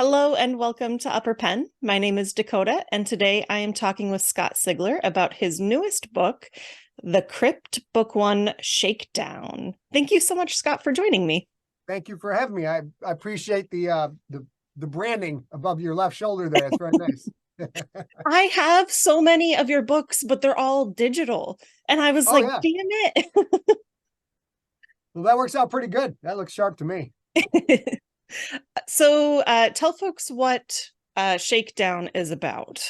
Hello and welcome to Upper Pen. My name is Dakota, and today I am talking with Scott Sigler about his newest book, The Crypt, Book One, Shakedown. Thank you so much, Scott, for joining me. Thank you for having me. I appreciate the branding above your left shoulder there. It's very nice. I have so many of your books, but they're all digital. And I was Oh like, yeah. damn it. Well, that works out pretty good. That looks sharp to me. So tell folks what Shakedown is about.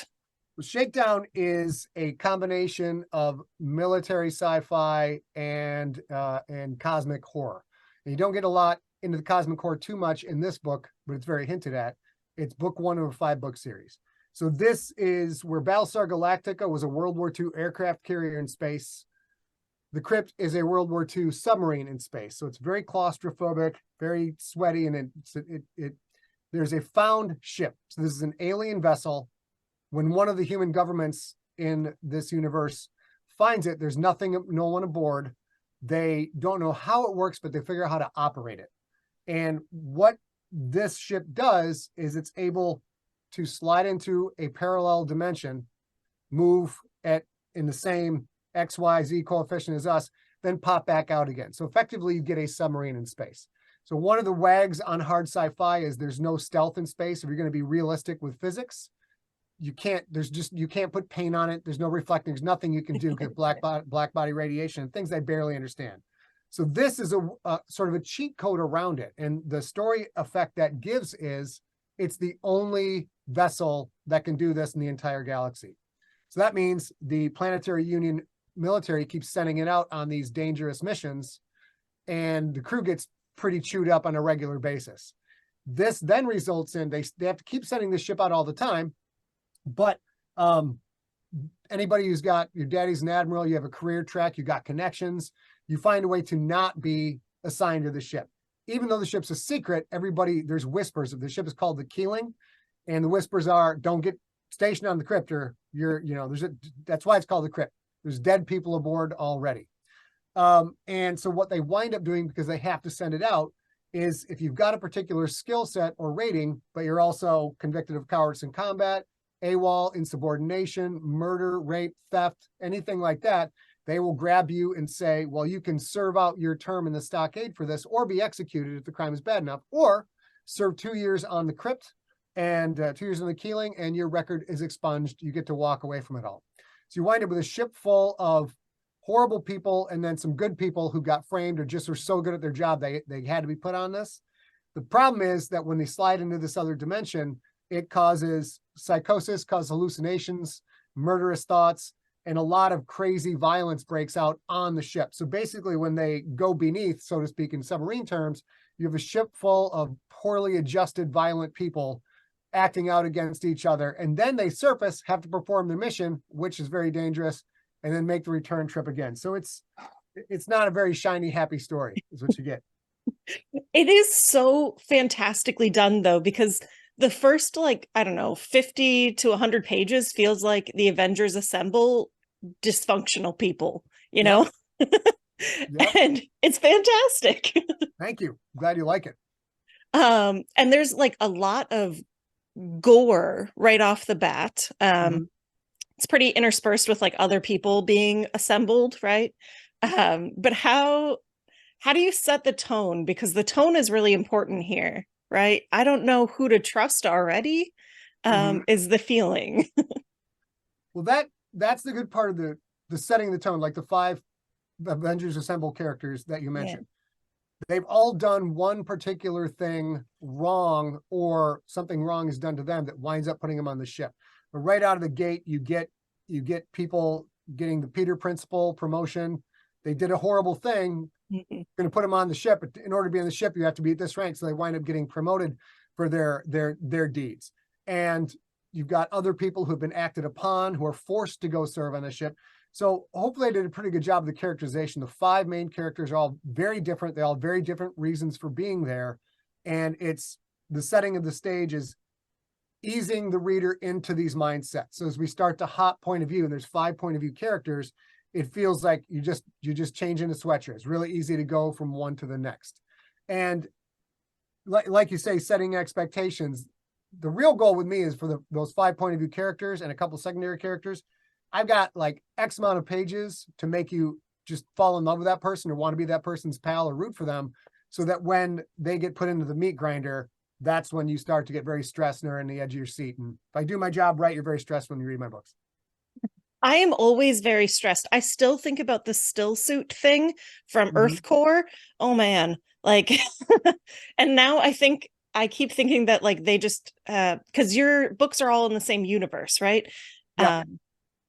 Well, Shakedown is a combination of military sci-fi and cosmic horror. And you don't get a lot into the cosmic horror too much in this book, but it's very hinted at. It's book one of a 5-book series. So this is where Battlestar Galactica was a World War II aircraft carrier in space. The Crypt is a World War II submarine in space. So it's very claustrophobic, very sweaty, and there's a found ship. So this is an alien vessel. When one of the human governments in this universe finds it, there's no one aboard. They don't know how it works, but they figure out how to operate it. And what this ship does is it's able to slide into a parallel dimension, move in the same XYZ coefficient as us, then pop back out again. So effectively you get a submarine in space. So one of the wags on hard sci-fi is there's no stealth in space. If you're going to be realistic with physics, you can't put paint on it. There's no reflecting. There's nothing you can do because black body radiation and things they barely understand. So this is a sort of a cheat code around it. And the story effect that gives is it's the only vessel that can do this in the entire galaxy. So that means the Planetary Union military keeps sending it out on these dangerous missions, and the crew gets pretty chewed up on a regular basis. This then results in they have to keep sending this ship out all the time. But anybody who's got your daddy's an admiral, you have a career track, you got connections, you find a way to not be assigned to the ship. Even though the ship's a secret, there's whispers. The ship is called the Keeling, and the whispers are, don't get stationed on the Crypt, or that's why it's called the Crypt. There's dead people aboard already. And so what they wind up doing, because they have to send it out, is if you've got a particular skill set or rating, but you're also convicted of cowardice in combat, AWOL, insubordination, murder, rape, theft, anything like that, they will grab you and say, well, you can serve out your term in the stockade for this, or be executed if the crime is bad enough, or serve 2 years on the Crypt and 2 years on the Keeling, and your record is expunged. You get to walk away from it all. So you wind up with a ship full of horrible people and then some good people who got framed or just were so good at their job they had to be put on this. The problem is that when they slide into this other dimension, it causes psychosis, causes hallucinations, murderous thoughts, and a lot of crazy violence breaks out on the ship. So basically when they go beneath, so to speak, in submarine terms, you have a ship full of poorly adjusted, violent people acting out against each other. And then they surface, have to perform the mission, which is very dangerous, and then make the return trip again. So it's not a very shiny, happy story, is what you get. It is so fantastically done, though, because the first, 50 to 100 pages feels like the Avengers assemble dysfunctional people, you know? Yep. And it's fantastic. Thank you. Glad you like it. And there's like a lot of gore right off the bat. It's pretty interspersed with like other people being assembled, right? But how do you set the tone? Because the tone is really important here, right? I don't know who to trust already, is the feeling. Well, that's the good part of the setting the tone, like the 5 Avengers Assemble characters that you mentioned. They've all done one particular thing wrong, or something wrong is done to them that winds up putting them on the ship. But right out of the gate, you get people getting the Peter Principle promotion. They did a horrible thing. Going to put them on the ship, but in order to be on the ship, you have to be at this rank. So they wind up getting promoted for their deeds. And you've got other people who have been acted upon, who are forced to go serve on the ship. So hopefully I did a pretty good job of the characterization. The 5 main characters are all very different. They all have very different reasons for being there. And it's the setting of the stage is easing the reader into these mindsets. So as we start to hop point of view, and there's 5 point of view characters, it feels like you just change into sweatshirt. It's really easy to go from one to the next. And like you say, setting expectations, the real goal with me is for those 5 point of view characters and a couple secondary characters. I've got like X amount of pages to make you just fall in love with that person or want to be that person's pal or root for them, so that when they get put into the meat grinder, that's when you start to get very stressed and are on the edge of your seat. And if I do my job right, you're very stressed when you read my books. I am always very stressed. I still think about the still suit thing from Earth Core. Oh man, like, and now I keep thinking that like they just because your books are all in the same universe, right? Yeah.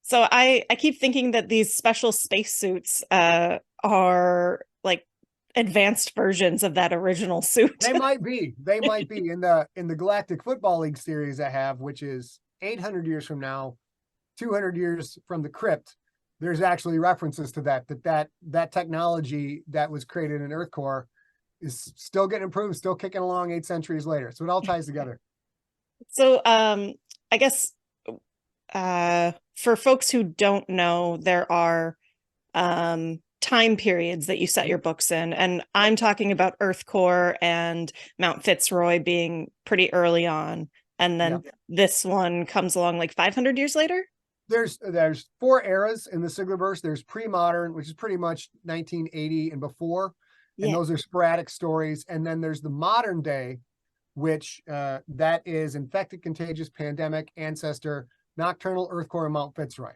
So I keep thinking that these special spacesuits are like advanced versions of that original suit. They might be. They might be in the Galactic Football League series I have, which is 800 years from now, 200 years from the Crypt. There's actually references to that technology that was created in Earth Core is still getting improved, still kicking along 8 centuries later. So it all ties together. So I guess for folks who don't know, there are time periods that you set your books in, and I'm talking about Earth Core and Mount Fitzroy being pretty early on, and then this one comes along like 500 years later. There's 4 eras in the Siglerverse. There's pre-modern, which is pretty much 1980 and before, and those are sporadic stories. And then there's the modern day, which that is infected, contagious, pandemic, ancestor, nocturnal, Earth Core, and Mount Fitzroy.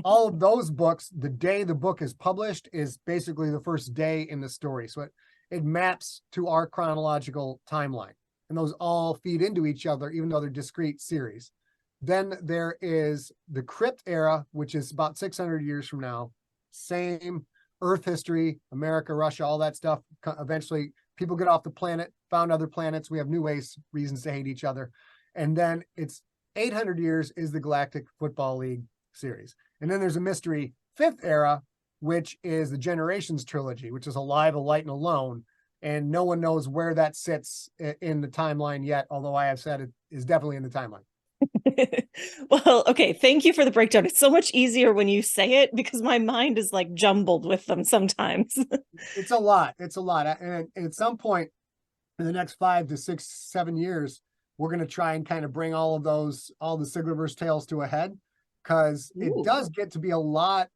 All of those books, the day the book is published is basically the first day in the story. So it maps to our chronological timeline, and those all feed into each other, even though they're discrete series. Then there is the Crypt era, which is about 600 years from now. Same Earth history, America, Russia, all that stuff. Eventually, people get off the planet, found other planets. We have new reasons to hate each other. And then it's 800 years is the Galactic Football League series. And then there's a mystery 5th era, which is the Generations trilogy, which is Alive, A Light, and Alone. And no one knows where that sits in the timeline yet, although I have said it is definitely in the timeline. Well, okay, thank you for the breakdown. It's so much easier when you say it because my mind is like jumbled with them sometimes. It's a lot. It's a lot. And at some point in the next 5 to 6, 7 years, we're going to try and kind of bring all the Siglerverse tales to a head, because it does get to be a lot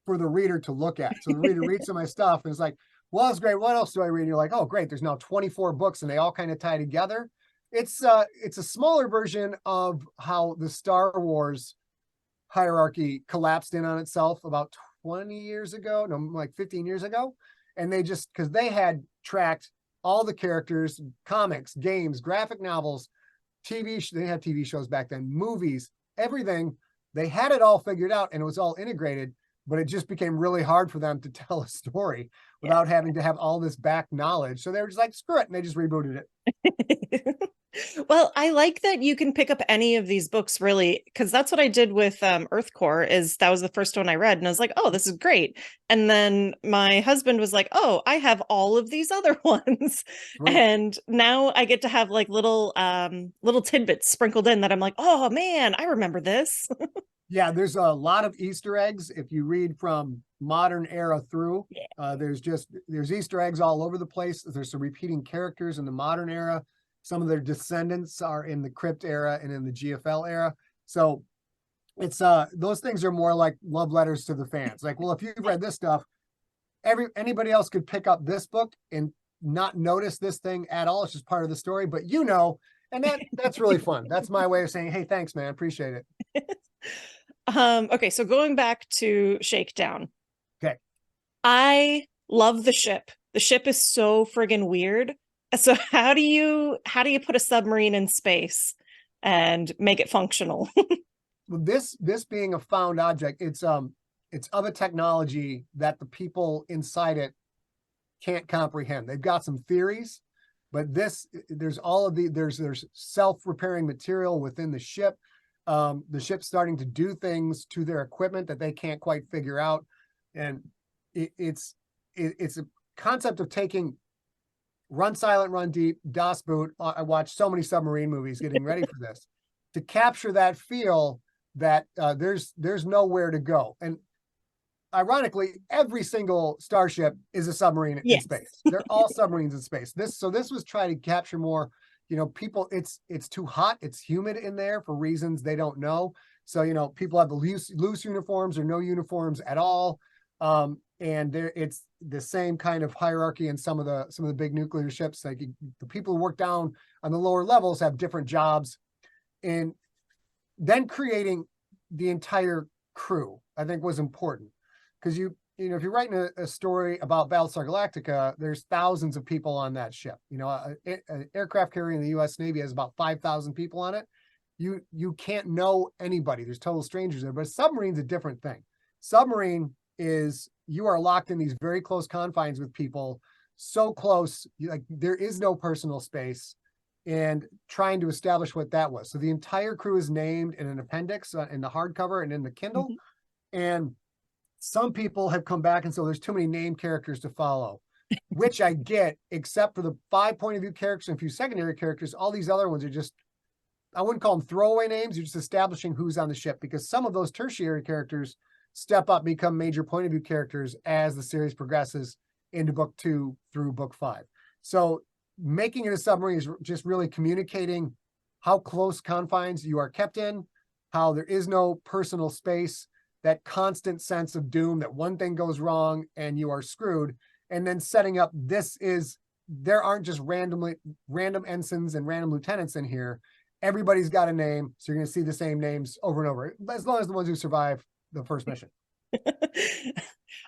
for the reader to look at. So the reader reads some of my stuff and it's like, well, that's great. What else do I read? And you're like, oh, great. There's now 24 books and they all kind of tie together. It's a smaller version of how the Star Wars hierarchy collapsed in on itself about 20 years ago, no, like 15 years ago. And they just, because they had tracked all the characters, comics, games, graphic novels, they had TV shows back then, movies, everything. They had it all figured out and it was all integrated, but it just became really hard for them to tell a story without having to have all this back knowledge. So they were just like, screw it. And they just rebooted it. Well, I like that you can pick up any of these books, really, because that's what I did with Earth Core. Is that was the first one I read, and I was like, "Oh, this is great." And then my husband was like, "Oh, I have all of these other ones," and now I get to have like little tidbits sprinkled in that I'm like, "Oh man, I remember this." Yeah, there's a lot of Easter eggs if you read from modern era through. There's Easter eggs all over the place. There's some repeating characters in the modern era. Some of their descendants are in the Crypt era and in the GFL era. So it's those things are more like love letters to the fans. Like, well, if you've read this stuff, anybody else could pick up this book and not notice this thing at all. It's just part of the story, but and that's really fun. That's my way of saying, hey, thanks, man. Appreciate it. Okay, so going back to Shakedown. Okay. I love the ship. The ship is so friggin' weird. So how do you put a submarine in space and make it functional? Well, this being a found object, it's of a technology that the people inside it can't comprehend. They've got some theories, but there's self-repairing material within the ship. The ship's starting to do things to their equipment that they can't quite figure out. And it's a concept of taking Run Silent, Run Deep, Das Boot. I watched so many submarine movies getting ready for this to capture that feel that there's nowhere to go. And ironically, every single starship is a submarine in space. They're all submarines in space. This was trying to capture more people, it's too hot, it's humid in there for reasons they don't know. So, people have the loose uniforms or no uniforms at all. And it's the same kind of hierarchy in some of the big nuclear ships. Like the people who work down on the lower levels have different jobs. And then creating the entire crew, I think, was important, because if you're writing a story about Battlestar Galactica, there's thousands of people on that ship. An aircraft carrier in the U.S. Navy has about 5,000 people on it. You can't know anybody. There's total strangers there. But a submarine's a different thing. Submarine is, you are locked in these very close confines with people, so close, like there is no personal space, and trying to establish what that was. So the entire crew is named in an appendix in the hardcover and in the Kindle. Mm-hmm. And some people have come back and so there's too many named characters to follow, which I get, except for the 5 point of view characters and a few secondary characters. All these other ones are just, I wouldn't call them throwaway names. You're just establishing who's on the ship, because some of those tertiary characters step up, become major point of view characters as the series progresses into book 2 through book 5. So making it a submarine is just really communicating how close confines you are kept in, how there is no personal space, that constant sense of doom that one thing goes wrong and you are screwed. And then setting up, there aren't just random ensigns and random lieutenants in here. Everybody's got a name, so you're going to see the same names over and over, as long as the ones who survive the first mission.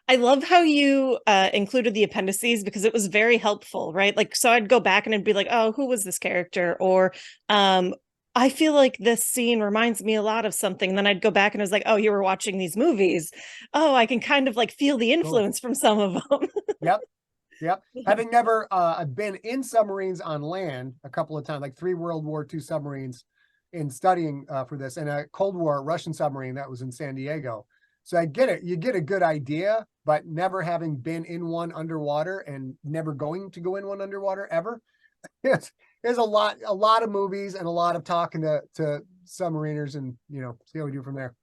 I love how you included the appendices, because it was very helpful, right? Like, so I'd go back and I'd be like, oh, who was this character? Or I feel like this scene reminds me a lot of something. And then I'd go back and I was like, oh, you were watching these movies. Oh, I can kind of like feel the influence from some of them. Yep. Having never been in submarines on land a couple of times, like 3 World War II submarines, in studying for this, and a Cold War Russian submarine that was in San Diego. So I get it. You get a good idea, but never having been in one underwater and never going to go in one underwater ever. There's a lot of movies and a lot of talking to submariners, and see how we do from there.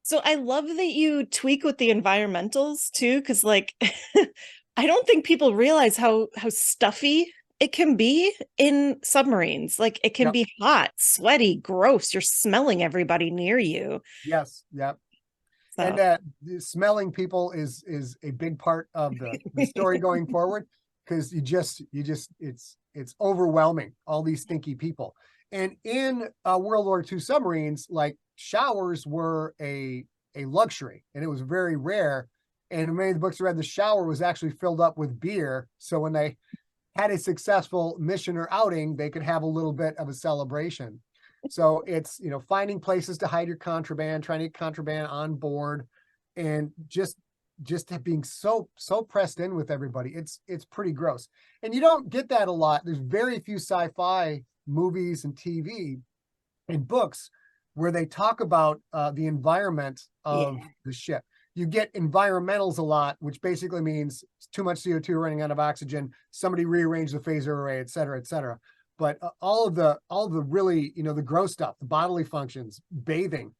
So I love that you tweak with the environmentals too, because like I don't think people realize how stuffy it can be in submarines. Like it can be hot, sweaty, gross. You're smelling everybody near you. Yes. Yep. So. And smelling people is a big part of the story going forward, because it's overwhelming, all these stinky people. And in World War II submarines, like, showers were a luxury, and it was very rare. And in many of the books I read, the shower was actually filled up with beer. So when they had a successful mission or outing, they could have a little bit of a celebration. So it's, finding places to hide your contraband, trying to get contraband on board, and just being so pressed in with everybody. It's pretty gross. And you don't get that a lot. There's very few sci-fi movies and TV and books where they talk about the environment of the ship. You get environmentals a lot, which basically means too much CO2 running out of oxygen, somebody rearranged the phaser array, et cetera, et cetera. But all of the really, the gross stuff, the bodily functions, bathing,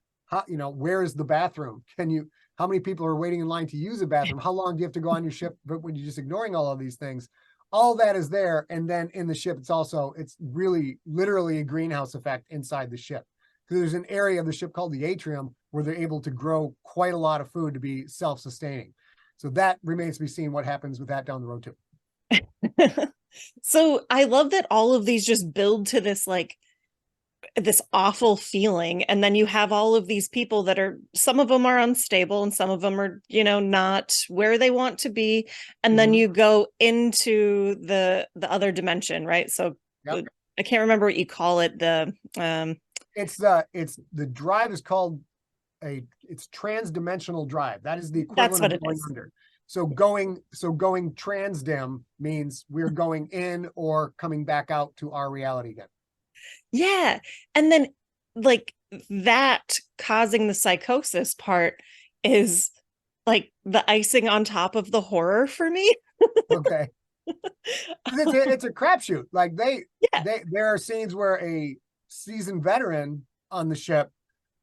where is the bathroom? How many people are waiting in line to use a bathroom? How long do you have to go on your ship? But when you're just ignoring all of these things, all that is there. And then in the ship, it's really literally a greenhouse effect inside the ship. Because there's an area of the ship called the atrium where they're able to grow quite a lot of food to be self-sustaining. So that remains to be seen what happens with that down the road too. So I love that all of these just build to this, like, this awful feeling. And then you have all of these people that are, some of them are unstable and some of them are, not where they want to be. And then you go into the other dimension, right? So I can't remember what you call it. It's the drive is called it's transdimensional drive. That is the equivalent of going under. So going transdim means we're going in or coming back out to our reality again. Yeah. And then like that causing the psychosis part is like the icing on top of the horror for me. Okay. It's a crapshoot. Like there are scenes where a seasoned veteran on the ship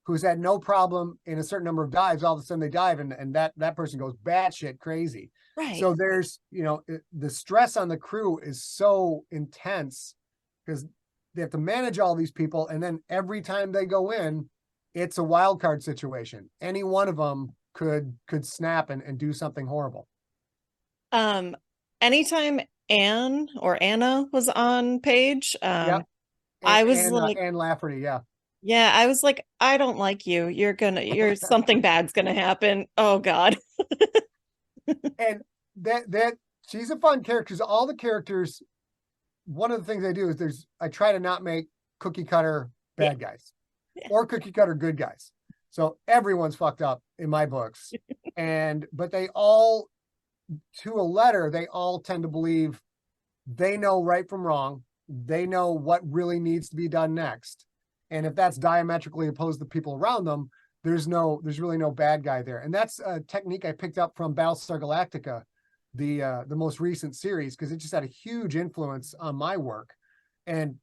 who's had no problem in a certain number of dives, all of a sudden they dive and that person goes batshit crazy. Right. So there's, the stress on the crew is so intense because they have to manage all these people, and then every time they go in, it's a wild card situation. Any one of them could snap and do something horrible. Anytime Anne or Anna was on page, Yeah, I was like, and Lafferty, yeah. yeah, I was like, I don't like you. You're something bad's gonna happen. Oh God. And that she's a fun character. 'Cause all the characters, one of the things I do is I try to not make cookie cutter bad guys or cookie cutter good guys. So everyone's fucked up in my books. But they all, to a letter, they all tend to believe they know right from wrong. They know what really needs to be done next. And if that's diametrically opposed to people around them, there's really no bad guy there. And that's a technique I picked up from Battlestar Galactica, the most recent series, because it just had a huge influence on my work. And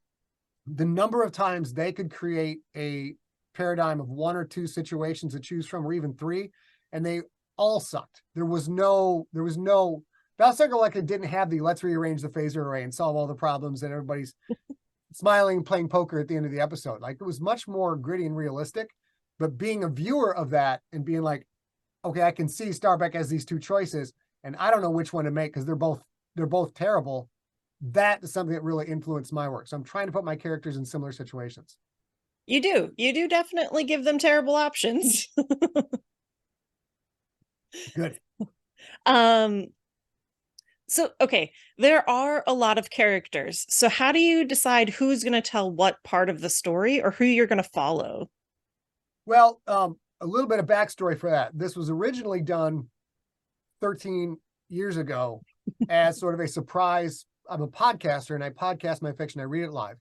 the number of times they could create a paradigm of one or two situations to choose from, or even three, and they all sucked. There was no Battlestar Galactica didn't have the let's rearrange the phaser array and solve all the problems and everybody's smiling and playing poker at the end of the episode. Like, it was much more gritty and realistic. But being a viewer of that and being like, okay, I can see Starbuck has these two choices, and I don't know which one to make because they're both terrible. That is something that really influenced my work. So I'm trying to put my characters in similar situations. You do definitely give them terrible options. Good. Um, so okay, there are a lot of characters. So how do you decide who's going to tell what part of the story or who you're going to follow? Well, a little bit of backstory for that. This was originally done 13 years ago as sort of a surprise. I'm a podcaster and I podcast my fiction. I read it live.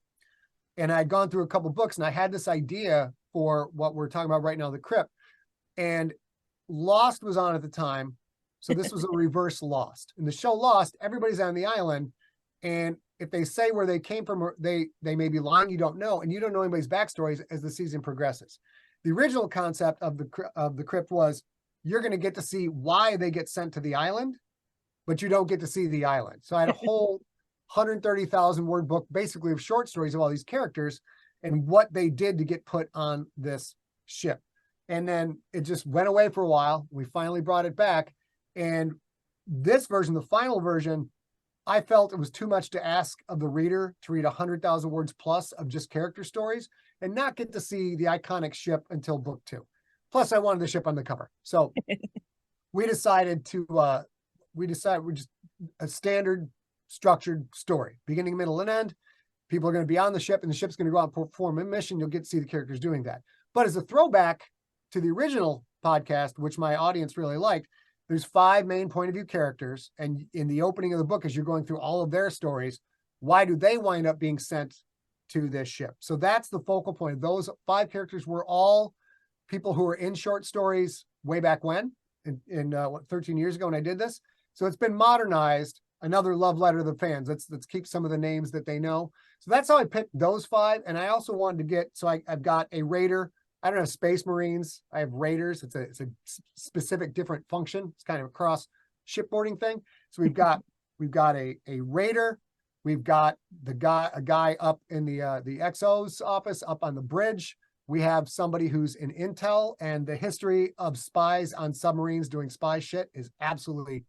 And I'd gone through a couple books and I had this idea for what we're talking about right now, the Crypt. And Lost was on at the time. So this was a reverse Lost. In the show Lost, everybody's on the island. And if they say where they came from, or they may be lying, you don't know. And you don't know anybody's backstories as the season progresses. The original concept of the Crypt was you're going to get to see why they get sent to the island, but you don't get to see the island. So I had a whole 130,000 word book, basically, of short stories of all these characters and what they did to get put on this ship. And then it just went away for a while. We finally brought it back. And this version, the final version, I felt it was too much to ask of the reader to read 100,000 words plus of just character stories and not get to see the iconic ship until book 2. Plus, I wanted the ship on the cover. So we decided we're just a standard structured story, beginning, middle, and end. People are going to be on the ship and the ship's going to go out and perform a mission. You'll get to see the characters doing that. But as a throwback to the original podcast, which my audience really liked, there's 5 main point of view characters. And in the opening of the book, as you're going through all of their stories, why do they wind up being sent to this ship? So that's the focal point. Those 5 characters were all people who were in short stories way back when, in 13 years ago when I did this. So it's been modernized. Another love letter to the fans. Let's keep some of the names that they know. So that's how I picked those 5. And I also wanted to get, so I've got a Raider. I don't have Space Marines. I have Raiders. It's a specific different function. It's kind of a cross shipboarding thing. So we've got a Raider. We've got a guy up in the XO's office up on the bridge. We have somebody who's in intel, and the history of spies on submarines doing spy shit is absolutely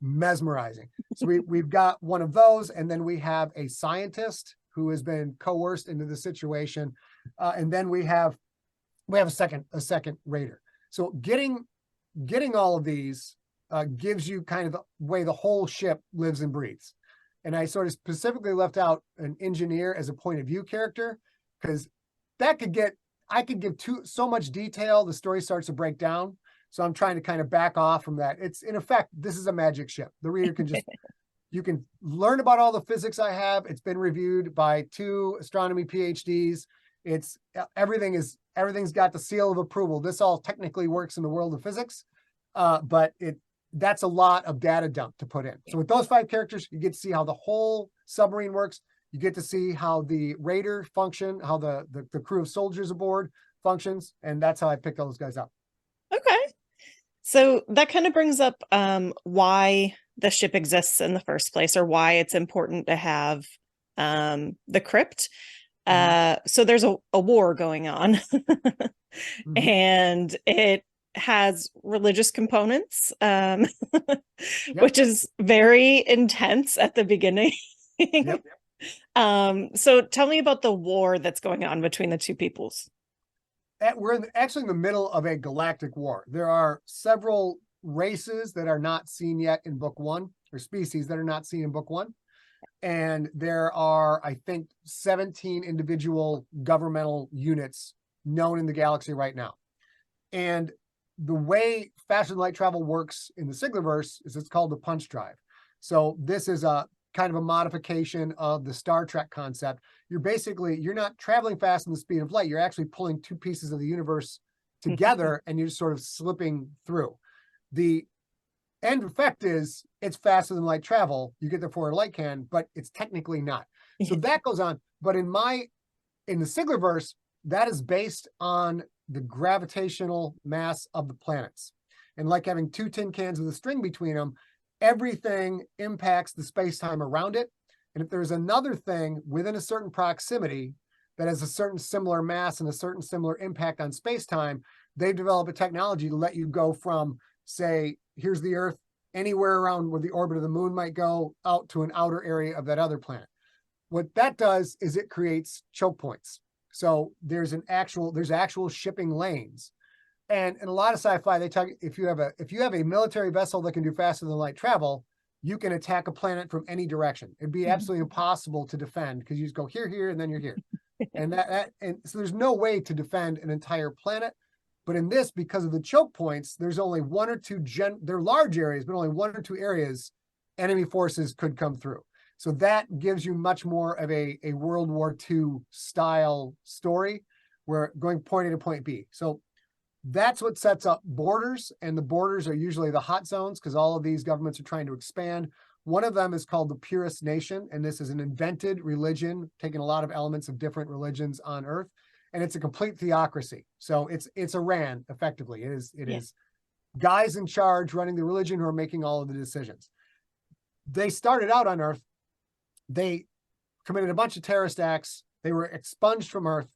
mesmerizing. So we've got one of those, and then we have a scientist who has been coerced into the situation, and then we have a second Raider. So getting all of these gives you kind of the way the whole ship lives and breathes. And I sort of specifically left out an engineer as a point of view character, because I could give so much detail, the story starts to break down. So I'm trying to kind of back off from that. It's, in effect, this is a magic ship. The reader can just, you can learn about all the physics I have. It's been reviewed by 2 astronomy PhDs. Everything's got the seal of approval. This all technically works in the world of physics, but that's a lot of data dump to put in. So with those 5 characters, you get to see how the whole submarine works. You get to see how the Raider function, how the crew of soldiers aboard functions, and that's how I picked all those guys up. Okay. So that kind of brings up why the ship exists in the first place, or why it's important to have the Crypt. So there's a war going on, and it has religious components, Yep. which is very intense at the beginning. Yep. So tell me about the war that's going on between the two peoples. We're actually in the middle of a galactic war. There are several races that are not seen yet in book one, or species that are not seen in book one. And there are, I think, 17 individual governmental units known in the galaxy right now. And the way faster than light travel works in the Siglerverse is it's called the punch drive. So this is a kind of a modification of the Star Trek concept. You're not traveling fast in the speed of light. You're actually pulling two pieces of the universe together and you're sort of slipping through. The end effect is it's faster than light travel. You get there before light can, but it's technically not. So that goes on. But in the Siglerverse, that is based on the gravitational mass of the planets. And like having two tin cans with a string between them, everything impacts the space-time around it. And if there's another thing within a certain proximity that has a certain similar mass and a certain similar impact on space-time, they've developed a technology to let you go from, say, here's the Earth, anywhere around where the orbit of the moon might go, out to an outer area of that other planet. What that does is it creates choke points. So there's actual shipping lanes. And in a lot of sci-fi, they talk, if you have a military vessel that can do faster than light travel, you can attack a planet from any direction. It'd be absolutely impossible to defend because you just go here, and then you're here. And and so there's no way to defend an entire planet. But in this, because of the choke points, there's only one or two they're large areas, but only one or two areas enemy forces could come through. So that gives you much more of a World War II style story where going point A to point B. So that's what sets up borders, and the borders are usually the hot zones because all of these governments are trying to expand. One of them is called the Purist Nation, and this is an invented religion, taking a lot of elements of different religions on Earth, and it's a complete theocracy. So it's Iran, effectively. It is guys in charge running the religion who are making all of the decisions. They started out on Earth. They committed a bunch of terrorist acts. They were expunged from Earth.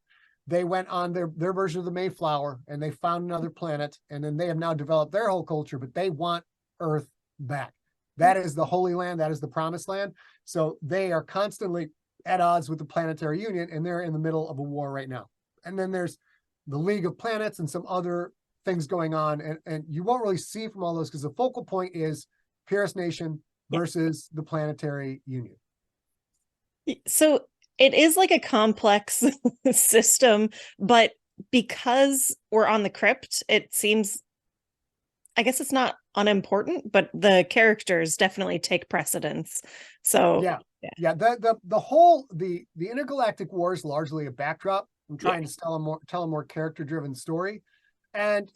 They went on their version of the Mayflower and they found another planet. And then they have now developed their whole culture, but they want Earth back. That is the Holy Land. That is the Promised Land. So they are constantly at odds with the Planetary Union, and they're in the middle of a war right now. And then there's the League of Planets and some other things going on. And you won't really see from all those because the focal point is Purist Nation versus the Planetary Union. So it is like a complex system, but because we're on the Crypt, it seems, I guess it's not unimportant, but the characters definitely take precedence. So yeah. The intergalactic war is largely a backdrop. I'm trying to tell a more character-driven story. And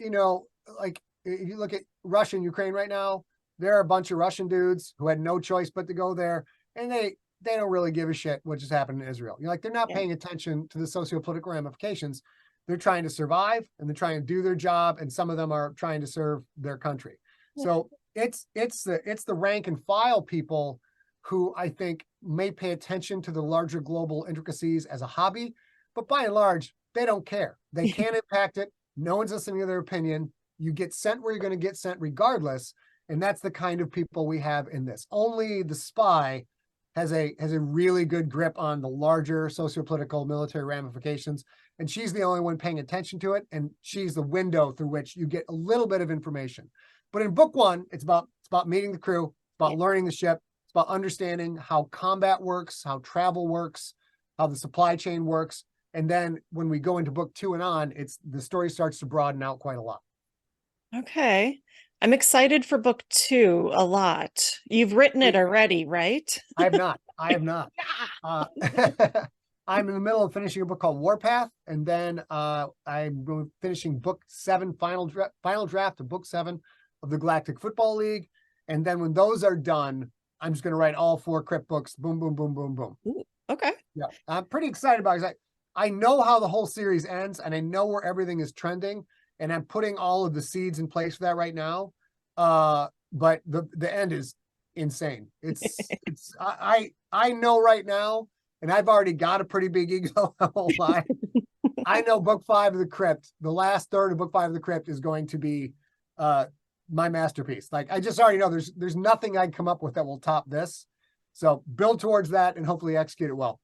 like if you look at Russia and Ukraine right now, there are a bunch of Russian dudes who had no choice but to go there, and they don't really give a shit what just happened in Israel. They're not paying attention to the socio-political ramifications. They're trying to survive and they're trying to do their job, and some of them are trying to serve their country. So it's the rank and file people who I think may pay attention to the larger global intricacies as a hobby, but by and large, they don't care. They can't impact it. No one's listening to their opinion. You get sent where you're going to get sent regardless. And that's the kind of people we have in this. Only the spy has a really good grip on the larger socio-political military ramifications. And she's the only one paying attention to it. And she's the window through which you get a little bit of information. But in book one, it's about meeting the crew, it's about learning the ship, it's about understanding how combat works, how travel works, how the supply chain works. And then when we go into book two and on, the story starts to broaden out quite a lot. Okay. I'm excited for book two a lot. You've written it already, right? I have not. I'm in the middle of finishing a book called Warpath, and then I'm finishing book 7, final draft of book 7 of the Galactic Football League. And then when those are done, I'm just going to write all 4 Crypt books. Boom, boom, boom, boom, boom. Ooh, okay. Yeah, I'm pretty excited about it. I know how the whole series ends, and I know where everything is trending, and I'm putting all of the seeds in place for that right now. But the end is insane. I know right now, and I've already got a pretty big ego, I won't lie. I know book 5 of the Crypt, the last third of book 5 of the Crypt is going to be my masterpiece. Like, I just already know there's nothing I'd come up with that will top this. So build towards that and hopefully execute it well.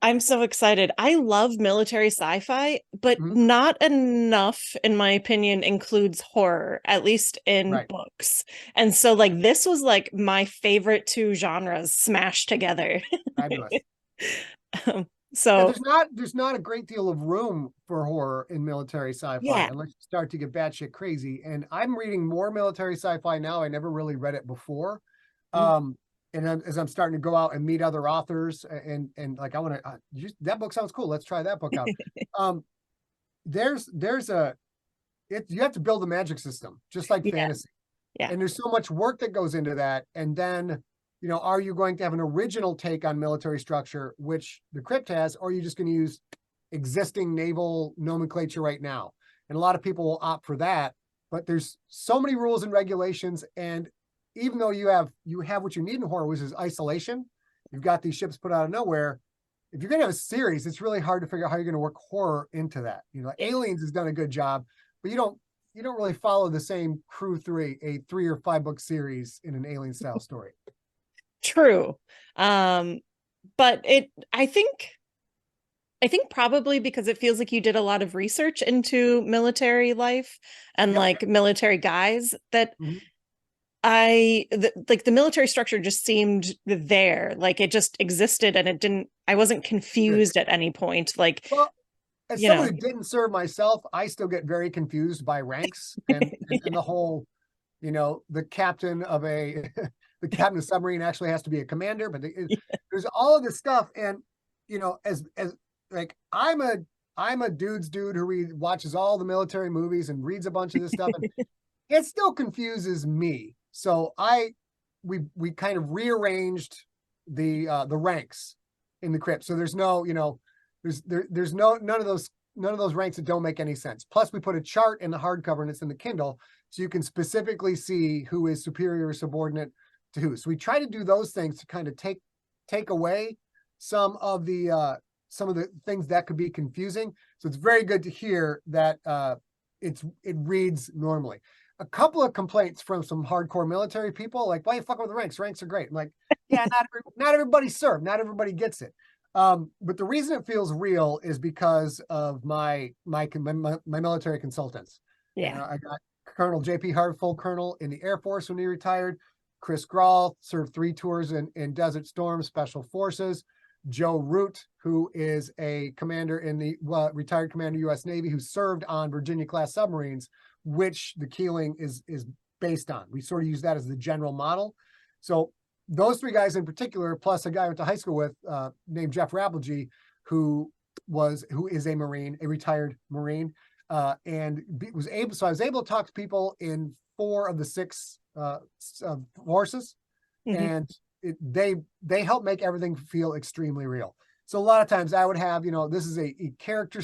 I'm so excited. I love military sci-fi, but not enough, in my opinion, includes horror, at least in Right. books. And so like this was like my favorite two genres smashed together. Fabulous. Um, Yeah, so there's not a great deal of room for horror in military sci-fi yeah. unless you start to get batshit crazy. And I'm reading more military sci-fi now. I never really read it before. And as I'm starting to go out and meet other authors and like I want to that book sounds cool. Let's try that book out. There's you have to build a magic system just like Yeah. fantasy. Yeah. And there's so much work that goes into that. And then, are you going to have an original take on military structure, which the Crypt has, or are you just going to use existing naval nomenclature right now? And a lot of people will opt for that, but there's so many rules and regulations. And even though you have what you need in horror, which is isolation, you've got these ships put out of nowhere. If you're going to have a series, it's really hard to figure out how you're going to work horror into that. Aliens has done a good job, but you don't really follow the same crew through a 3 or 5 book series in an alien style story. True. But I think probably because it feels like you did a lot of research into military life and like military guys that like the military structure just seemed there, like it just existed and I wasn't confused at any point. Like, well, as someone who didn't serve myself, I still get very confused by ranks and the whole, the captain of the captain of submarine actually has to be a commander, but there's all of this stuff. And, as like, I'm a dude's dude who watches all the military movies and reads a bunch of this stuff. And it still confuses me. So we kind of rearranged the ranks in the Crypt. So there's no, there's none of those ranks that don't make any sense. Plus we put a chart in the hardcover and it's in the Kindle. So you can specifically see who is superior or subordinate to who. So we try to do those things to kind of take away some of the things that could be confusing. So it's very good to hear that it reads normally. A couple of complaints from some hardcore military people, like, why are you fucking with the ranks? Ranks are great. I'm like, yeah, not everybody served, not everybody gets it. But the reason it feels real is because of my military consultants. yeah. I got Colonel J.P. Hart, full colonel in the Air Force when he retired. Chris Grawl served 3 tours in Desert Storm Special Forces. Joe Root, who is a commander in the retired commander U.S. Navy, who served on Virginia class submarines, which the Keeling is based on. We sort of use that as the general model. So those 3 guys in particular, plus a guy I went to high school with named Jeff Rappelgee, who is a Marine, a retired Marine, and I was able to talk to people in 4 of the 6 forces, and they help make everything feel extremely real. So a lot of times I would have, this is a character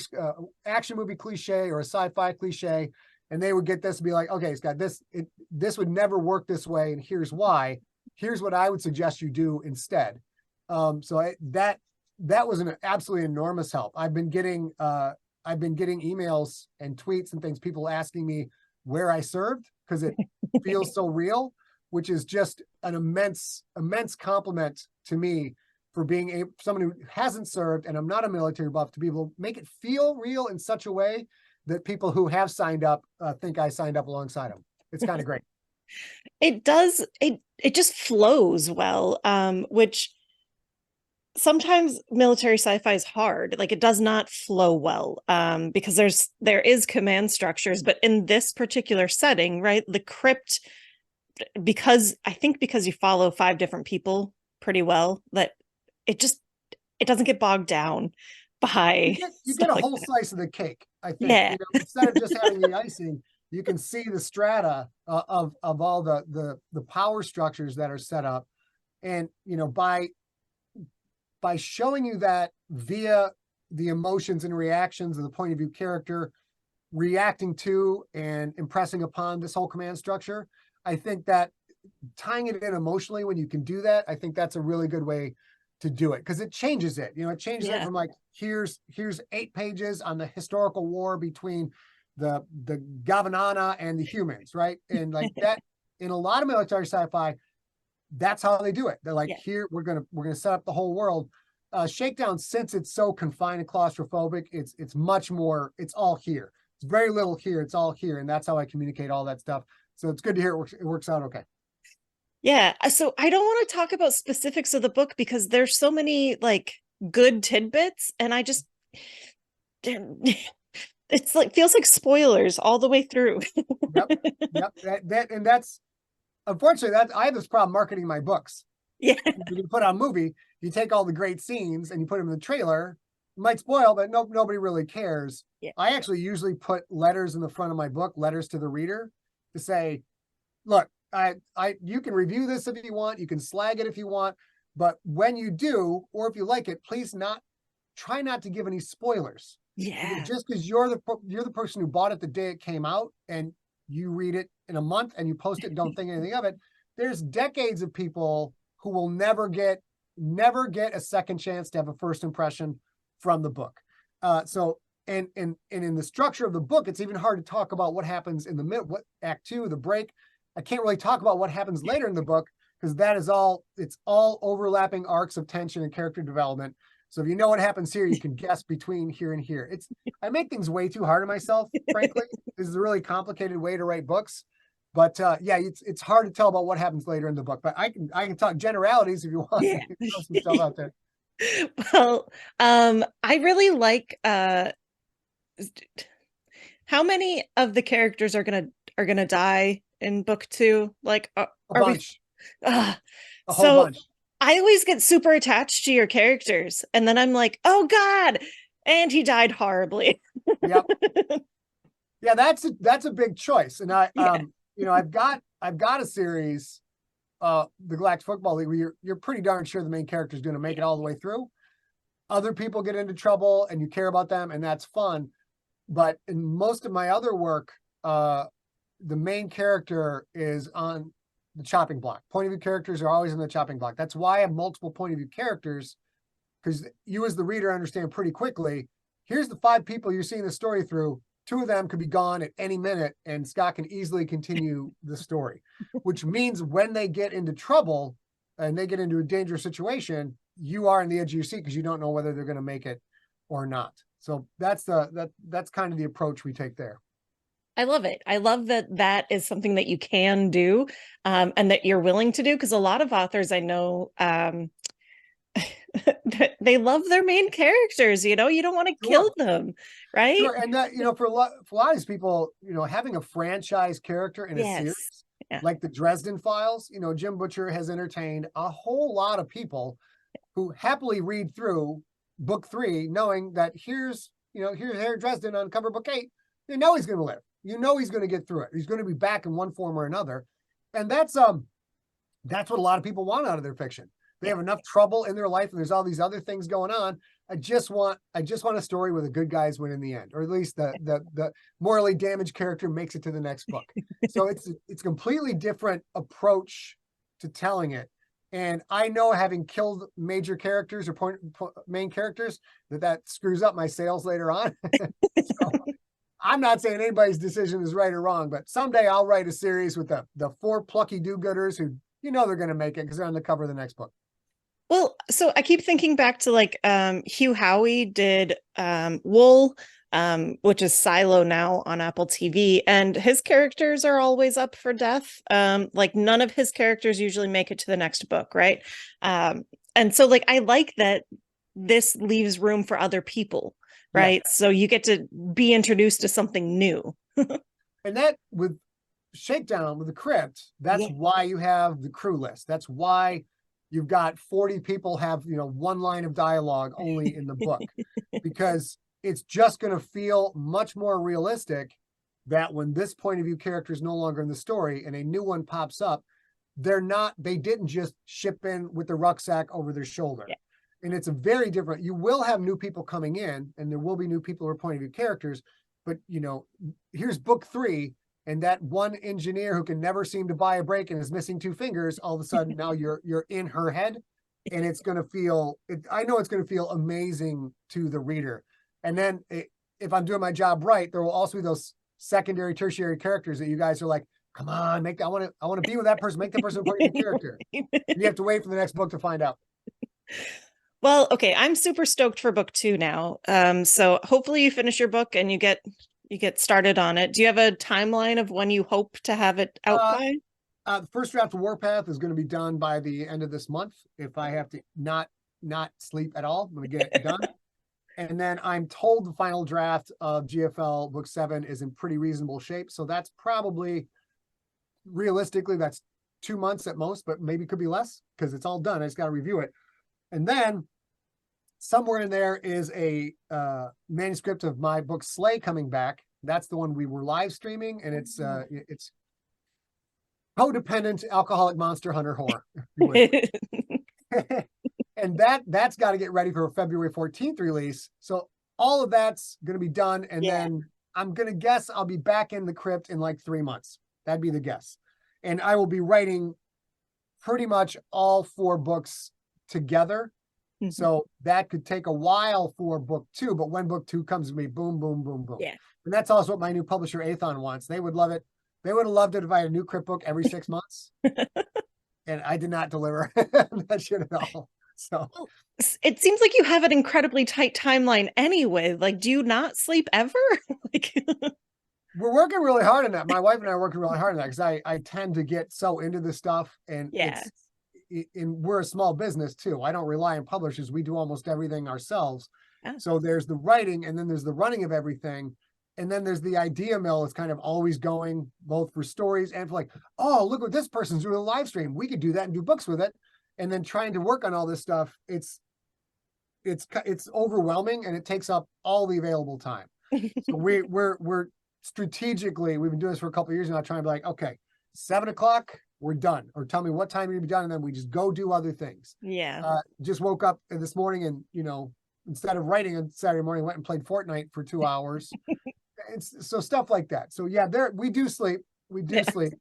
action movie cliche or a sci-fi cliche, and they would get this and be like, okay, Scott, this would never work this way, and here's why. Here's what I would suggest you do instead. That was an absolutely enormous help. I've been getting emails and tweets and things, people asking me where I served because it feels so real, which is just an immense compliment to me for being someone who hasn't served, and I'm not a military buff, to be able to make it feel real in such a way that people who have signed up think I signed up alongside them. It's kind of great. It does. It just flows well, which sometimes military sci-fi is hard. Like it does not flow well because there is command structures, but in this particular setting, right, the Crypt, because you follow 5 different people pretty well, that it doesn't get bogged down by you get a whole like slice of the cake. I think instead of just having the icing, you can see the strata of all the power structures that are set up, and by showing you that via the emotions and reactions of the point of view character reacting to and impressing upon this whole command structure, I think that tying it in emotionally, when you can do that, I think that's a really good way to do it, because it changes it. It changes it Yeah. from like, here's 8 pages on the historical war between the Gavanana and the humans, right? And like that, in a lot of military sci-fi, that's how they do it. They're like, Yeah. here, we're gonna set up the whole world. Shakedown, since it's so confined and claustrophobic, it's much more, it's all here. It's very little here, it's all here. And that's how I communicate all that stuff. So it's good to hear it works out okay. Yeah. So I don't want to talk about specifics of the book because there's so many like good tidbits, and I just it's like feels like spoilers all the way through. Yep. And that's, unfortunately, that I have this problem marketing my books. Yeah. When you put on a movie, you take all the great scenes and you put them in the trailer. It might spoil, but nobody really cares. Yeah. I actually usually put letters in the front of my book, letters to the reader, to say, look, you can review this if you want, you can slag it if you want, but when you do, or if you like it, please try not to give any spoilers. Yeah. Just because you're the person who bought it the day it came out, and you read it in a month and you post it and don't think anything of it, there's decades of people who will never get a second chance to have a first impression from the book. So in the structure of the book, it's even hard to talk about what happens in the middle, what act 2, the break. I can't really talk about what happens later in the book, because it's all overlapping arcs of tension and character development. So if you know what happens here, you can guess between here and here. I make things way too hard on myself, frankly. This is a really complicated way to write books. But yeah, it's hard to tell about what happens later in the book. But I can talk generalities if you want. Yeah. Throw some stuff out there. Well, I really like how many of the characters are gonna die in book 2? Like, A are we? bunch. Uh, A whole so bunch. I always get super attached to your characters, and then I'm like, oh God, and he died horribly. Yep. Yeah, that's a big choice. And Yeah. I've got a series, the Galactic Football League, where you're pretty darn sure the main character is going to make it all the way through. Other people get into trouble and you care about them, and that's fun. But in most of my other work, the main character is on the chopping block. Point of view characters are always in the chopping block. That's why I have multiple point of view characters, because you as the reader understand pretty quickly, here's the 5 people you're seeing the story through. 2 of them could be gone at any minute, and Scott can easily continue the story, which means when they get into trouble and they get into a dangerous situation, you are on the edge of your seat because you don't know whether they're going to make it or not. So that's kind of the approach we take there. I love it. I love that is something that you can do, and that you're willing to do, because a lot of authors I know, they love their main characters. You don't want to kill them, right? Sure. And that, for a lot of these people, having a franchise character in a series, Yeah. like the Dresden Files, Jim Butcher has entertained a whole lot of people who happily read through book 3, knowing that here's Harry Dresden on cover book 8. They know he's going to live. He's going to get through it. He's going to be back in one form or another. And that's what a lot of people want out of their fiction. They have enough trouble in their life, and there's all these other things going on. I just want a story where the good guys win in the end, or at least the morally damaged character makes it to the next book. So it's a completely different approach to telling it. And I know, having killed major characters or main characters, that screws up my sales later on. So I'm not saying anybody's decision is right or wrong, but someday I'll write a series with the 4 plucky do-gooders who they're going to make it because they're on the cover of the next book. Well, so I keep thinking back to like Hugh Howey did Wool, which is Silo now on Apple TV, and his characters are always up for death. Like none of his characters usually make it to the next book, right? And so like I like that this leaves room for other people, right? Yeah. So you get to be introduced to something new. And that with Shakedown, with the Crypt, that's why you have the crew list. That's why you've got 40 people have, 1 line of dialogue only in the book, because it's just going to feel much more realistic that when this point of view character is no longer in the story and a new one pops up, they didn't just ship in with the rucksack over their shoulder. Yeah. And it's a very different, you will have new people coming in, and there will be new people who are point of view characters, but here's book 3, and that one engineer who can never seem to buy a break and is missing 2 fingers, all of a sudden now you're in her head. and it's going to feel, I know it's going to feel amazing to the reader. And then if I'm doing my job right, there will also be those secondary, tertiary characters that you guys are like, come on, I want to be with that person, make that person a part of your character. You have to wait for the next book to find out. Well, okay, I'm super stoked for book 2 now. So hopefully you finish your book and you get started on it. Do you have a timeline of when you hope to have it out by? The first draft of Warpath is going to be done by the end of this month. If I have to not sleep at all, I'm going to get it done. And then I'm told the final draft of GFL Book 7 is in pretty reasonable shape. So that's probably, realistically, that's 2 months at most, but maybe could be less because it's all done. I just got to review it. And then somewhere in there is a manuscript of my book Slay coming back. That's the one we were live streaming, and it's codependent alcoholic monster hunter horror. And that's got to get ready for a February 14th release. So all of that's going to be done, and then I'm going to guess I'll be back in the Crypt in like 3 months. That'd be the guess. And I will be writing pretty much all 4 books together. Mm-hmm. So that could take a while for book 2, but when book 2 comes to me, boom, boom, boom, boom. Yeah. And that's also what my new publisher, Athon, wants. They would love it. They would have loved it if I had a new Crypt book every 6 months. And I did not deliver that shit at all. So it seems like you have an incredibly tight timeline anyway. Like, do you not sleep ever? Like, we're working really hard on that. My wife and I are working really hard on that because I tend to get so into this stuff, and we're a small business too. I don't rely on publishers. We do almost everything ourselves. Yeah. So there's the writing, and then there's the running of everything. And then there's the idea mill is kind of always going, both for stories and for like, oh, look what this person's doing a live stream. We could do that and do books with it. And then trying to work on all this stuff, it's overwhelming, and it takes up all the available time. So we're strategically, we've been doing this for a couple of years now, trying to be like, okay, 7 o'clock, we're done, or tell me what time you're gonna be done, and then we just go do other things. Yeah. Just woke up this morning, and instead of writing on Saturday morning, went and played Fortnite for 2 hours. So stuff like that. So yeah, we do sleep. We do sleep.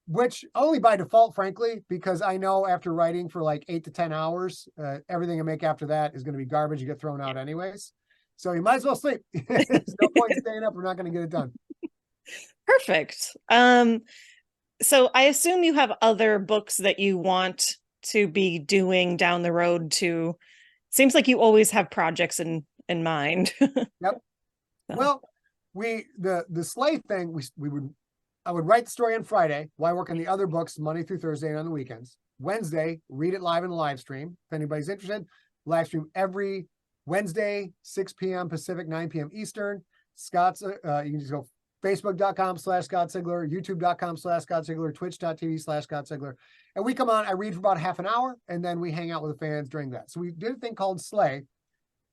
Which only by default, frankly, because I know after writing for like 8 to 10 hours, everything I make after that is going to be garbage. You get thrown out anyways. So you might as well sleep. There's no point staying up. We're not going to get it done. Perfect. So I assume you have other books that you want to be doing down the road too. Seems like you always have projects in mind. Yep. So. Well, the Slay thing, I would write the story on Friday while I work on the other books Monday through Thursday and on the weekends. Wednesday, read it live in the live stream. If anybody's interested, live stream every Wednesday, 6 p.m. Pacific, 9 p.m. Eastern. Scott's, you can just go facebook.com/Scott Sigler, youtube.com/Scott Sigler, twitch.tv/Scott Sigler. And we come on, I read for about half an hour, and then we hang out with the fans during that. So we did a thing called Slay,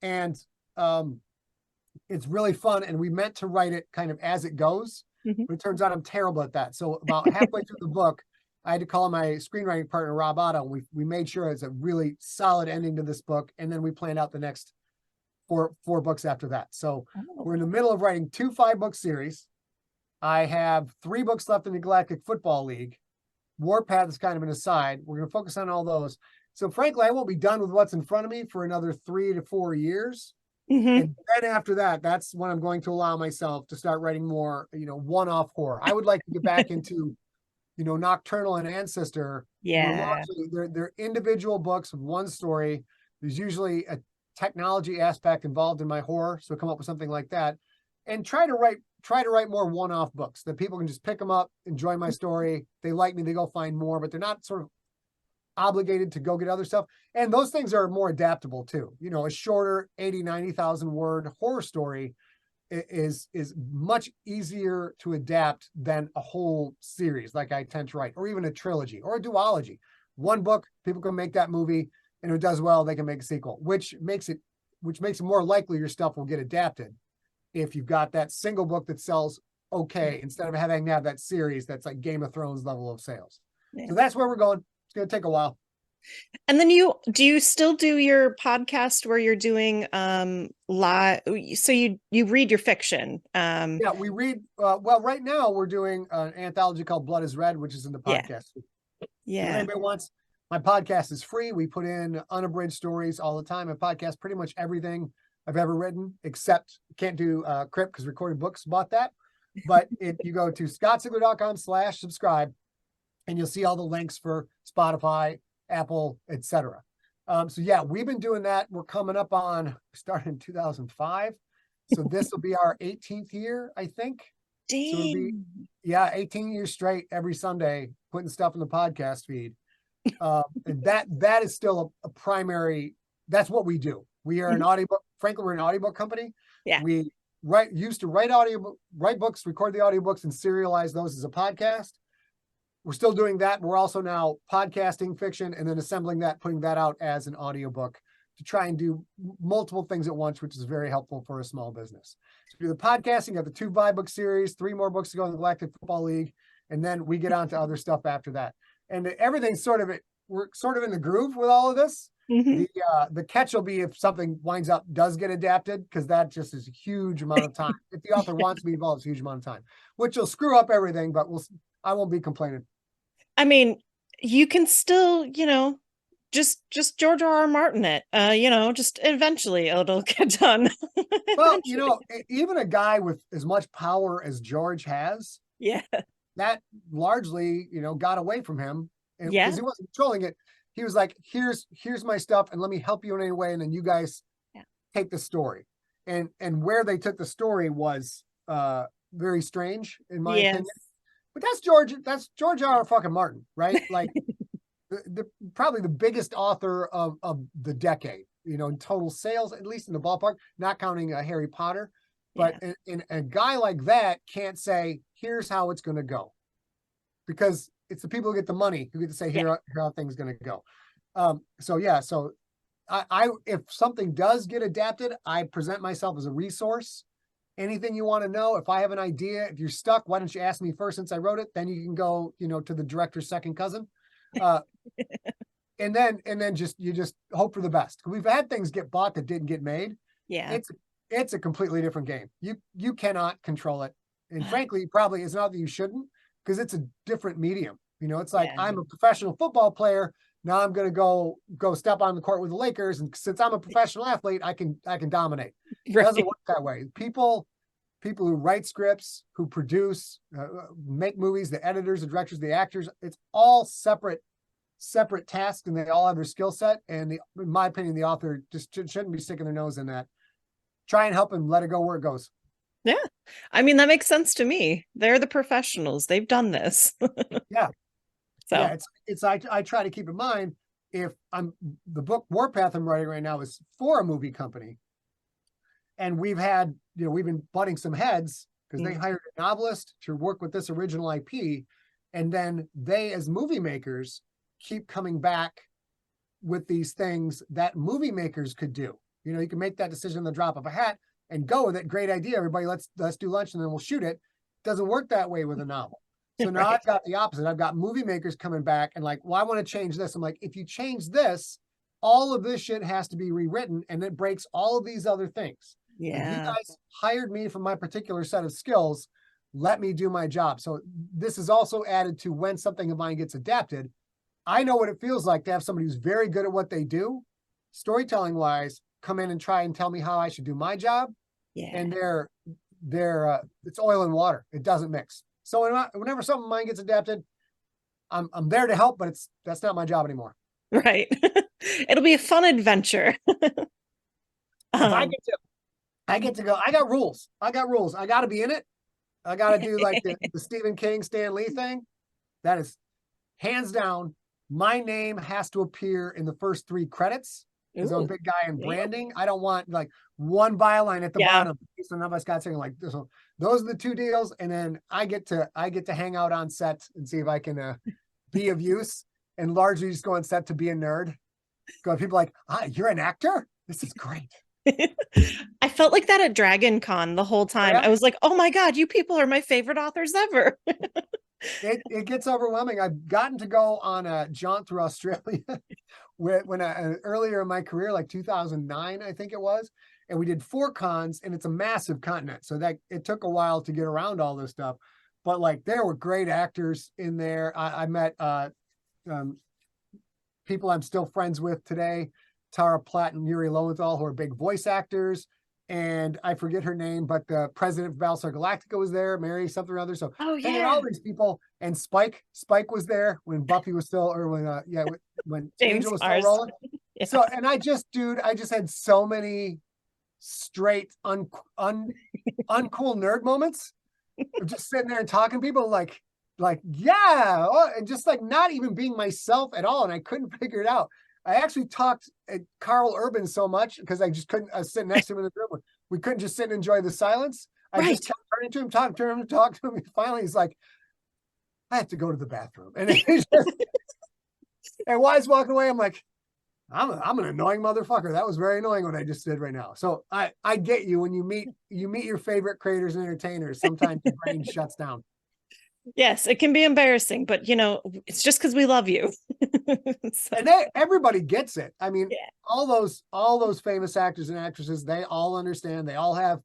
and it's really fun, and we meant to write it kind of as it goes. Mm-hmm. But it turns out I'm terrible at that. So about halfway through the book, I had to call my screenwriting partner, Rob Otto. We made sure it's a really solid ending to this book. And then we planned out the next four books after that. So we're in the middle of writing 2 5-book series. I have 3 books left in the Galactic Football League. Warpath is kind of an aside. We're going to focus on all those. So frankly, I won't be done with what's in front of me for another 3 to 4 years. Mm-hmm. And then after that, that's when I'm going to allow myself to start writing more, one-off horror. I would like to get back into, Nocturnal and Ancestor. Yeah. They're individual books with one story. There's usually a technology aspect involved in my horror. So come up with something like that, and try to write more one-off books that people can just pick them up, enjoy my story. They like me, they go find more, but they're not sort of obligated to go get other stuff. And those things are more adaptable too. A shorter 80,000-90,000 word horror story is much easier to adapt than a whole series like I tend to write, or even a trilogy or a duology. One book, people can make that movie, and if it does well, they can make a sequel, which makes it more likely your stuff will get adapted if you've got that single book that sells okay, instead of having to have that series that's like Game of Thrones level of sales. Yeah. So that's where we're going. It's going to take a while. And then do you still do your podcast where you're doing live? So you read your fiction. Yeah, we read. Well, right now we're doing an anthology called Blood is Red, which is in the podcast. Yeah. If anybody wants My podcast is free. We put in unabridged stories all the time. I podcast pretty much everything I've ever written, except can't do Crypt because Recorded Books bought that. But if you go to scottsigler.com/subscribe, and you'll see all the links for Spotify, Apple, etc. So yeah, we've been doing that. We're coming up on, started in 2005. So this will be our 18th year, I think. Dang. So it'll be, yeah, 18 years straight every Sunday, putting stuff in the podcast feed. And that is still a primary, that's what we do. We are an audiobook, frankly, we're an audiobook company. Yeah. We used to write books, record the audiobooks and serialize those as a podcast. We're still doing that. We're also now podcasting fiction and then assembling that, putting that out as an audiobook to try and do multiple things at once, which is very helpful for a small business. So we do the podcasting, got the 2 book series, 3 more books to go in the Galactic Football League, and then we get on to other stuff after that. And everything's we're sort of in the groove with all of this. The catch will be if something does get adapted, because that just is a huge amount of time. If the author wants to be involved, it's a huge amount of time, which will screw up everything, but I won't be complaining. I mean, you can still, just George R.R. Martin it, just eventually it'll get done. Well, even a guy with as much power as George has, yeah, that largely, got away from him. And yeah, because he wasn't controlling it, he was like, here's my stuff, and let me help you in any way, and then you guys take the story. And where they took the story was very strange, in my opinion. But that's George R. fucking Martin, right? Like probably the biggest author of the decade, in total sales, at least in the ballpark, not counting Harry Potter. But in a guy like that can't say, here's how it's going to go, because it's the people who get the money who get to say, here how things going to go. So I if something does get adapted, I present myself as a resource. Anything you want to know, if I have an idea, if you're stuck, why don't you ask me first since I wrote it? Then you can go, to the director's second cousin. And then you just hope for the best. We've had things get bought that didn't get made. Yeah. It's a completely different game. You cannot control it. And frankly, probably it's not that you shouldn't, because it's a different medium. It's like, I'm a professional football player. Now I'm going to go step on the court with the Lakers. And since I'm a professional athlete, I can dominate. It doesn't work that way. People who write scripts, who produce, make movies, the editors, the directors, the actors, it's all separate tasks, and they all have their skill set. And in my opinion, the author just shouldn't be sticking their nose in that. Try and help him let it go where it goes. Yeah. I mean, that makes sense to me. They're the professionals. They've done this. Yeah. So yeah, I try to keep in mind, if the book Warpath I'm writing right now is for a movie company, and we've been butting some heads because they hired a novelist to work with this original IP, and then they, as movie makers, keep coming back with these things that movie makers could do. You can make that decision on the drop of a hat and go with it. Great idea, everybody. Let's do lunch and then we'll shoot it. Doesn't work that way with a novel. So now I've got the opposite. I've got movie makers coming back and like, well, I want to change this. I'm like, if you change this, all of this shit has to be rewritten, and it breaks all of these other things. Yeah. You guys hired me for my particular set of skills. Let me do my job. So this is also added to when something of mine gets adapted. I know what it feels like to have somebody who's very good at what they do, storytelling wise, come in and try and tell me how I should do my job. Yeah. And it's oil and water. It doesn't mix. So whenever something of mine gets adapted, I'm there to help, but that's not my job anymore. Right. It'll be a fun adventure. I get to go. I got rules. I got to be in it. I got to do like the Stephen King, Stan Lee thing. That is hands down. My name has to appear in the first 3 credits. Because I'm a big guy in branding. I don't want like one byline at the bottom. So none of us got saying like this. So those are the 2 deals. And then I get to hang out on set and see if I can be of use, and largely just go on set to be a nerd. People like, you're an actor? This is great. I felt like that at Dragon Con the whole time. I was like, oh my God, you people are my favorite authors ever. It gets overwhelming. I've gotten to go on a jaunt through Australia when earlier in my career, like 2009, I think it was, and we did 4 cons, and it's a massive continent, so that it took a while to get around all this stuff. But like, there were great actors in there. I met people I'm still friends with today, Tara Platt and Yuri Lowenthal, who are big voice actors. And I forget her name, but the president of Battlestar Galactica was there, Mary something or other. So Oh hanging out yeah. with these people, and Spike was there when Buffy was still, or when James Angel was still Mars. rolling. Yeah. So, and I just had so many straight uncool nerd moments of just sitting there and talking to people yeah, and just like not even being myself at all. And I couldn't figure it out. I actually talked at Carl Urban so much because I just couldn't sit next to him in the room. We couldn't just sit and enjoy the silence. I just kept turning to him, talk to him. And finally, he's like, I have to go to the bathroom. And he's just, and while he's walking away, I'm like, I'm an annoying motherfucker. That was very annoying what I just did right now. So I get you when you meet your favorite creators and entertainers. Sometimes your brain shuts down. Yes, it can be embarrassing, but it's just because we love you. So, And everybody gets it. I mean, yeah. all those famous actors and actresses, they all understand. They all have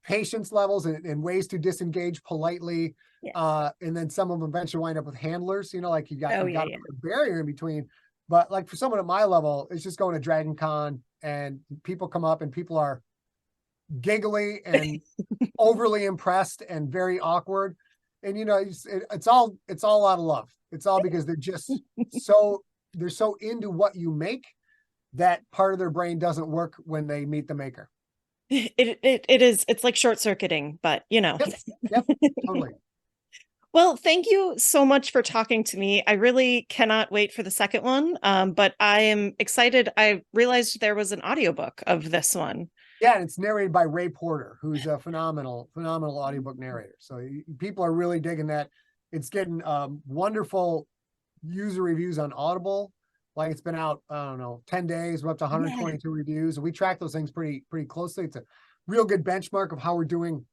patience levels and ways to disengage politely. Yeah. And then some of them eventually wind up with handlers. Like you got Oh to yeah, put yeah. a barrier in between. But like for someone at my level, it's just going to Dragon Con and people come up and people are giggly and overly impressed and very awkward. And it's all out of love. It's all because they're just they're so into what you make that part of their brain doesn't work when they meet the maker. It's like short circuiting, but Yep, totally. Well, thank you so much for talking to me. I really cannot wait for the second one. But I am excited. I realized there was an audiobook of this one. Yeah, and it's narrated by Ray Porter, who's a phenomenal audiobook narrator. So people are really digging that. It's getting wonderful user reviews on Audible. Like it's been out, I don't know, 10 days. We're up to 122 reviews. And we track those things pretty closely. It's a real good benchmark of how we're doing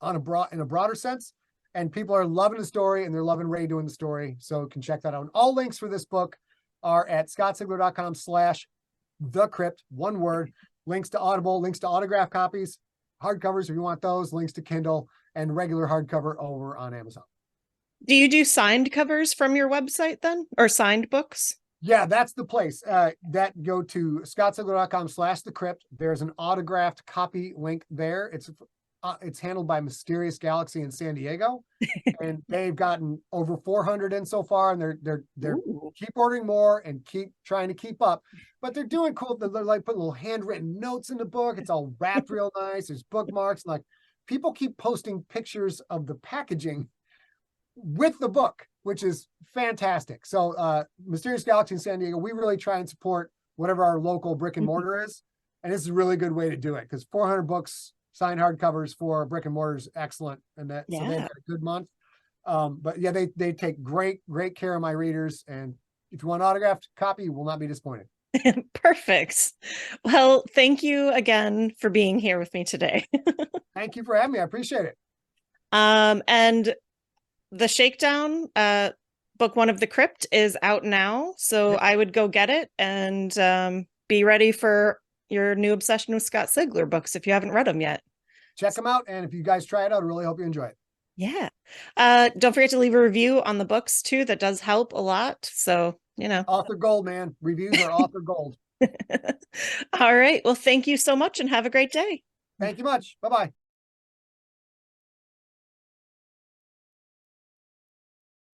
in a broader sense. And people are loving the story and they're loving Ray doing the story. So you can check that out. And all links for this book are at scottsigler.com/The Crypt, one word. Links to Audible, links to autograph copies, hardcovers if you want those, links to Kindle, and regular hardcover over on Amazon. Do you do signed covers from your website then, or signed books? Yeah, that's the place. That go to scottsigler.com/The Crypt. There's an autographed copy link there. It's handled by Mysterious Galaxy in San Diego, and they've gotten over 400 in so far, and they're keep ordering more and keep trying to keep up. But they're doing cool. They're like putting little handwritten notes in the book. It's all wrapped real nice. There's bookmarks. Like people keep posting pictures of the packaging with the book, which is fantastic. So Mysterious Galaxy in San Diego, we really try and support whatever our local brick and mortar is. And this is a really good way to do it because 400 books, signed hardcovers for brick and mortar is excellent. And so they've had a good month. But yeah, they take great care of my readers. And if you want an autographed copy, you will not be disappointed. Perfect. Well, thank you again for being here with me today. Thank you for having me. I appreciate it. And the Shakedown, book one of the Crypt is out now. So I would go get it and be ready for your new obsession with Scott Sigler books if you haven't read them yet. Check them out. And if you guys try it out, I really hope you enjoy it. Yeah. Don't forget to leave a review on the books too. That does help a lot. So, Author gold, man. Reviews are author gold. All right. Well, thank you so much and have a great day. Thank you much. Bye-bye.